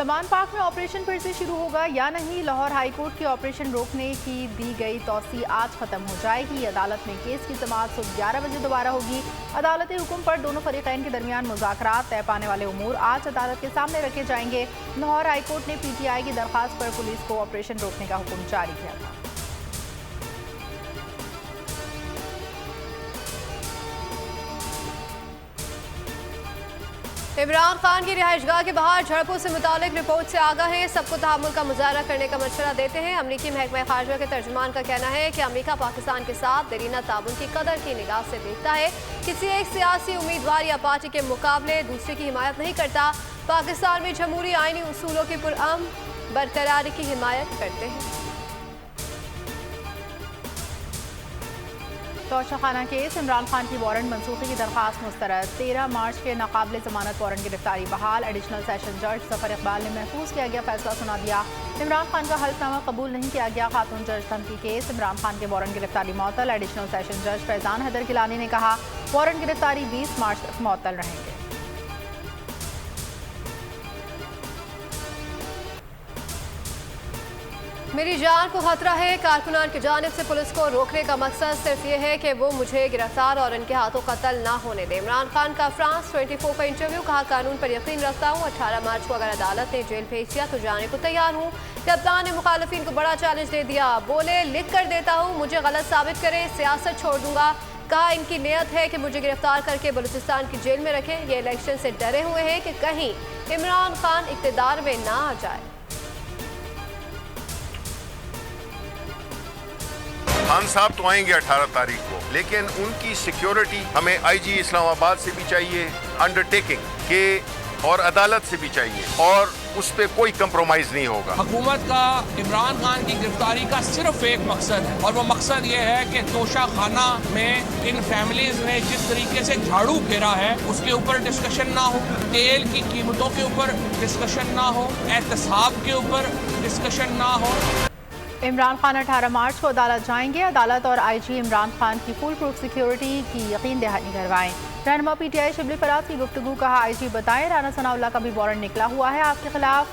Zaman park में operation फिर से शुरू होगा या नहीं। लाहौर हाईकोर्ट की ऑपरेशन रोकने की दी गई तौसी आज खत्म हो जाएगी। अदालत में केस की समाअत सुबह 11 बजे दोबारा होगी। अदालती हुक्म पर दोनों फरीकैन के दरमियान मुज़ाकरात तय पाने वाले उमूर आज अदालत के सामने रखे जाएंगे। लाहौर हाईकोर्ट ने PTI की दरख्वास्त पर पुलिस को ऑपरेशन रोकने का हुक्म जारी किया था। इमरान खान की रिहाइशगाह के बाहर झड़पों से मुतालिक रिपोर्ट से आगाह हैं। सबको तहम्मुल का मुजाहरा करने का मशवरा देते हैं। अमरीकी महकमा खारजा के तर्जुमान का कहना है कि अमरीका पाकिस्तान के साथ देरीना ताउन की कदर की निगाह से देखता है। किसी एक सियासी उम्मीदवार या पार्टी के मुकाबले दूसरे की हिमायत नहीं करता। पाकिस्तान में जमहूरी आईनी उसूलों की पुरअमन बरकरारी की हिमायत करते हैं। तोशाखाना केस इमरान खान की वारंट मनसूखी की दरख्वास्त मुस्तरद। 13 मार्च के नाकाबिले जमानत वारंट गिरफ्तारी बहाल। एडिशनल सेशन जज जफर इकबाल ने महफूज किया गया फैसला सुना दिया। इमरान खान का हल्फनामा कबूल नहीं किया गया। खातून जज धमकी केस इमरान खान के वारंट गिरफ्तारी मुअत्तल। एडिशनल सेशन जज फैजान हैदर गिलानी ने कहा वारंट गिरफ्तारी 20 मार्च तक मुअत्तल रहेंगे। मेरी जान को खतरा है। कारकुनान की जानिब से पुलिस को रोकने का मकसद सिर्फ ये है कि वो मुझे गिरफ्तार और इनके हाथों कत्ल ना होने दे। इमरान खान का फ्रांस 24 का इंटरव्यू। कहा कानून पर यकीन रखता हूँ। 18 मार्च को अगर अदालत ने जेल भेज दिया तो जाने को तैयार हूँ। कप्तान ने मुखालफिन को बड़ा चैलेंज दे दिया। बोले लिख कर देता हूँ, मुझे गलत साबित करें, सियासत छोड़ दूंगा। कहा इनकी नियत है कि मुझे गिरफ्तार करके बलूचिस्तान की जेल में रखें। ये इलेक्शन से डरे हुए हैं कि कहीं इमरान खान इक़्तिदार में ना आ जाए। खान साहब तो आएंगे 18 तारीख को, लेकिन उनकी सिक्योरिटी हमें IG इस्लामाबाद से भी चाहिए, अंडरटेकिंग के और अदालत से भी चाहिए, और उस पर कोई कंप्रोमाइज नहीं होगा। हुकूमत का इमरान खान की गिरफ्तारी का सिर्फ एक मकसद है, और वो मकसद ये है कि तोशाखाना में इन फैमिलीज ने जिस तरीके से झाड़ू फेरा है उसके ऊपर डिस्कशन ना हो, तेल की कीमतों के ऊपर डिस्कशन ना हो, एहतसाब के ऊपर डिस्कशन ना हो। इमरान खान 18 मार्च को अदालत जाएंगे। अदालत और IG इमरान खान की फुल प्रूफ सिक्योरिटी की यकीन दहानी करवाएं। रहनुमा PTI शिबली फराज की गुफ्तगू। कहा IG बताएं राना सनाउल्लाह का भी वारंट निकला हुआ है, आपके खिलाफ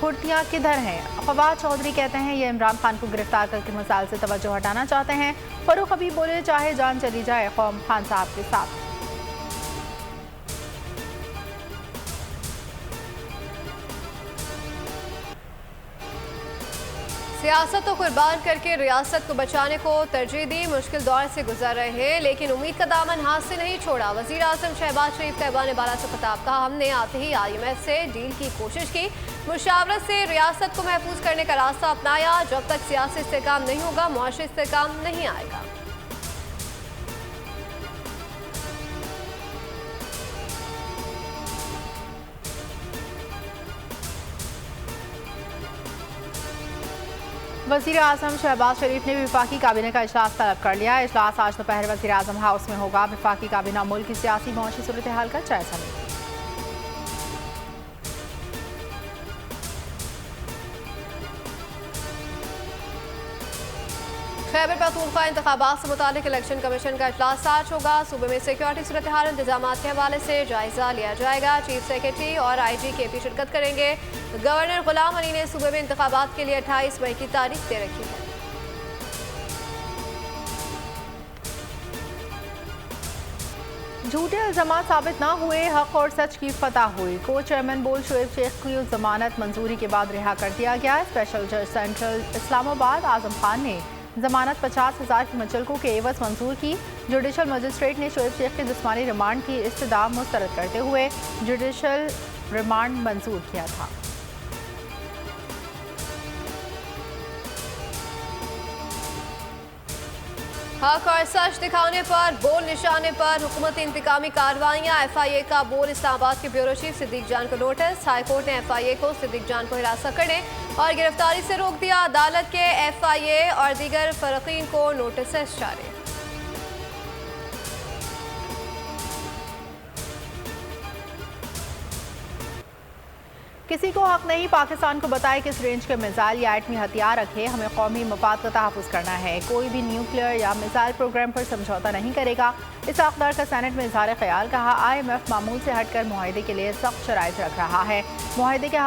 फुर्तियाँ किधर हैं। फवाद चौधरी कहते हैं ये इमरान खान को गिरफ्तार करके मसाइल से तवज्जो हटाना चाहते हैं। फरूख हबीब बोले चाहे जान चली जाए कौम खान साहब के साथ। सियासत को कुर्बान करके रियासत को बचाने को तरजीह दी। मुश्किल दौर से गुजर रहे हैं लेकिन उम्मीद का दामन हाथ से नहीं छोड़ा। वज़ीर आज़म शहबाज शरीफ का ऐवान बाला से खिताब। कहा हमने आते ही IMF से डील की कोशिश की, मुशावरत से रियासत को महफूज करने का रास्ता अपनाया। जब तक सियासी इस्तेहकाम नहीं होगा मुआशी इस्तेहकाम नहीं आएगा। वज़ीर आज़म शहबाज शरीफ ने वफाकी काबीना का इजलास तलब कर लिया। इजलास आज दोपहर वज़ीर आज़म हाउस में होगा। वफाकी काबीना मुल्क की सियासी मौशी सूरत हाल का जायजा लेगी। खैबर पख्तूनख्वा इंतखाबात से मुतालिक इलेक्शन कमीशन का इजलास आज होगा। सूबे में सिक्योरिटी सूरत हाल इंतजाम के हवाले से जायजा लिया जाएगा। चीफ सेक्रेटरी और IG KP शिरकत करेंगे। गवर्नर गुलाम अली ने सूबे में इंतखाबात के लिए 28 मई की तारीख दे रखी है। झूठे इल्जामात साबित ना हुए, हक और सच की फतह हुई। को चेयरमैन बोल शोएब शेख की जमानत मंजूरी के बाद रिहा कर दिया गया। स्पेशल जज सेंट्रल इस्लामाबाद आजम खान ने जमानत 50,000 की मुचलकों के एवज मंजूर की। जुडिशल मजिस्ट्रेट ने शोएब शेख के जिस्मानी रिमांड की इस्तदा मुस्तरद करते हुए जुडिशल रिमांड मंजूर किया था। हक और सच दिखाने पर, बोल निशाने पर हुकूमती इंतकामी कार्रवाइयाँ। FIA का बोल इस्लामाबाद के ब्यूरो चीफ सिद्दीक जान को नोटिस। हाईकोर्ट ने FIA को सिद्दीक जान को हिरासत करने और गिरफ्तारी से रोक दिया। अदालत के FIA और दीगर फरकीन को नोटिस जारी। किसी को हक नहीं पाकिस्तान को बताए किस रेंज के मिसाइल या एटमी हथियार रखे। हमें कौमी मफाद का तहफ़्फ़ुज़ करना है। कोई भी न्यूक्लियर या मिसाइल प्रोग्राम पर समझौता नहीं करेगा। इस अक़दार का सेनेट में इज़हार ख्याल। कहा IMF मामूल से हटकर मुआहदे के लिए सख्त शराइत रख रहा है। मुआहदे के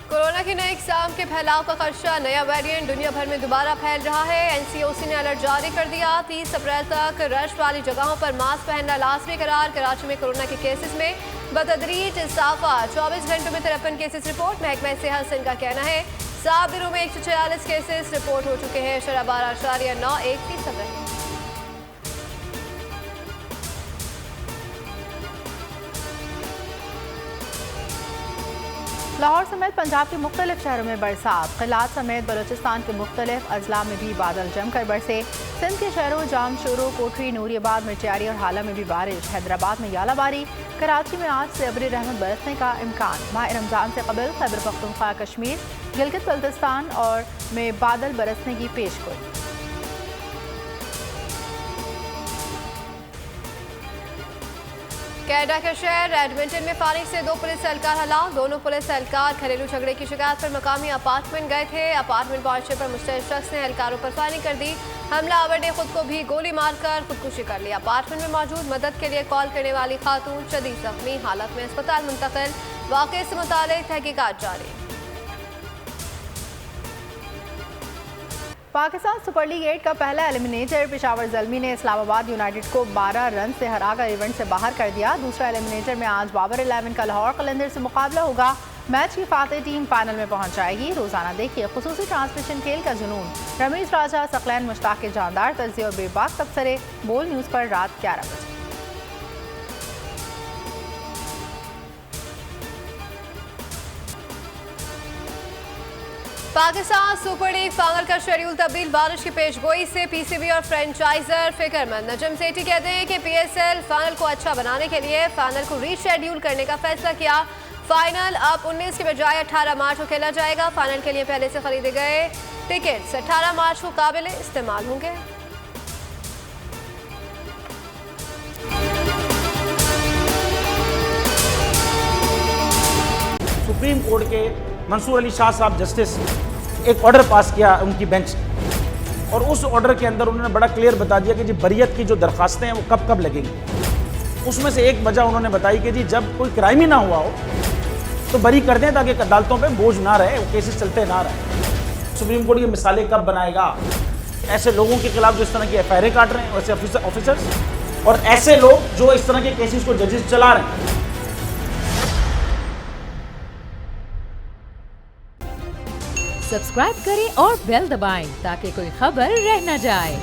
कोरोना की नई इक़साम के फैलाव का खदशा, नया वेरिएंट दुनिया भर में दोबारा फैल रहा है। NCOC ने अलर्ट जारी कर दिया। 30 अप्रैल तक रश वाली जगहों पर मास्क पहनना लाजमी करार। कराची में कोरोना के केसेस में बतदरीज इजाफा, 24 घंटों में 53 केसेस रिपोर्ट। महकमा सेहत सिंध का कहना है 7 दिनों में 146 केसेस रिपोर्ट हो चुके हैं। शरह 12.91% रही। लाहौर समेत पंजाब के मुख्तलिफ शहरों में बरसात, क़िलात समेत बलूचिस्तान के मुख्तलिफ अजला में भी बादल जमकर बरसे। सिंध के शहरों जामशोरो, कोठरी, नूरियाबाद, मिर्चियारी और हाला में भी बारिश। हैदराबाद में यालाबारी। कराची में आज से अबरी रहमत बरसने का इम्कान। माह रमज़ान से कबल खैबर पख्तूनख्वा, कश्मीर, गिलगित बल्तिस्तान और में बादल बरसने की पेशगोई। कनाडा के शहर एडमिंटन में पानी से 2 पुलिस एहलकार हलाक। दोनों पुलिस एहलकार घरेलू झगड़े की शिकायत पर मकामी अपार्टमेंट गए थे। अपार्टमेंट पहुंचने पर मुश्तरक शख्स ने एहलकारों पर फायरिंग कर दी। हमलावर ने खुद को भी गोली मारकर खुदकुशी कर ली। अपार्टमेंट में मौजूद मदद के लिए कॉल करने वाली खातून शदीद जख्मी हालत में अस्पताल मुंतकिल। वाक़े से मुतालिक तहकीकात जारी। पाकिस्तान सुपर लीग 8 का पहला एलिमिनेटर पेशावर ज़ल्मी ने इस्लामाबाद यूनाइटेड को 12 रन से हराकर इवेंट से बाहर कर दिया। दूसरा एलिमिनेटर में आज बाबर 11 का लाहौर कलंदर से मुकाबला होगा। मैच की फातेह टीम फाइनल में पहुंच जाएगी। रोजाना देखिए खुसूसी ट्रांसमिशन खेल का जुनून। रमीज राजा, सकलैन मुश्ताक के जानदार तर्ज़ी और बेबाक तबसरे बोल न्यूज़ पर रात 11 बजे। पाकिस्तान सुपर लीग फाइनल का शेड्यूल तब्दील, बारिश की पेशगोई से PCB और फ्रेंचाइजर फिक्रमंद। नजम सेठी कहते हैं कि PSL फाइनल को अच्छा बनाने के लिए फाइनल को रीशेड्यूल करने का फैसला किया। फाइनल अब 19 के बजाय 18 मार्च को खेला जाएगा। फाइनल के लिए पहले से खरीदे गए टिकट्स 18 मार्च को काबिल इस्तेमाल होंगे। सुप्रीम कोर्ट के मंसूर अली शाह साहब जस्टिस एक ऑर्डर पास किया उनकी बेंच ने, और उस ऑर्डर के अंदर उन्होंने बड़ा क्लियर बता दिया कि जी बरियत की जो दरखास्तें हैं वो कब कब लगेंगी। उसमें से एक वजह उन्होंने बताई कि जी जब कोई क्राइम ही ना हुआ हो तो बरी कर दें ताकि अदालतों पे बोझ ना रहे, वो केसेस चलते ना रहे। सुप्रीम कोर्ट की मिसालें कब बनाएगा ऐसे लोगों के खिलाफ जो इस तरह की FIR काट रहे हैं, वैसे ऑफिसर्स और ऐसे लोग जो इस तरह के केसेस को जजेस चला रहे हैं। सब्सक्राइब करें और बेल दबाएं ताकि कोई खबर रह न जाए।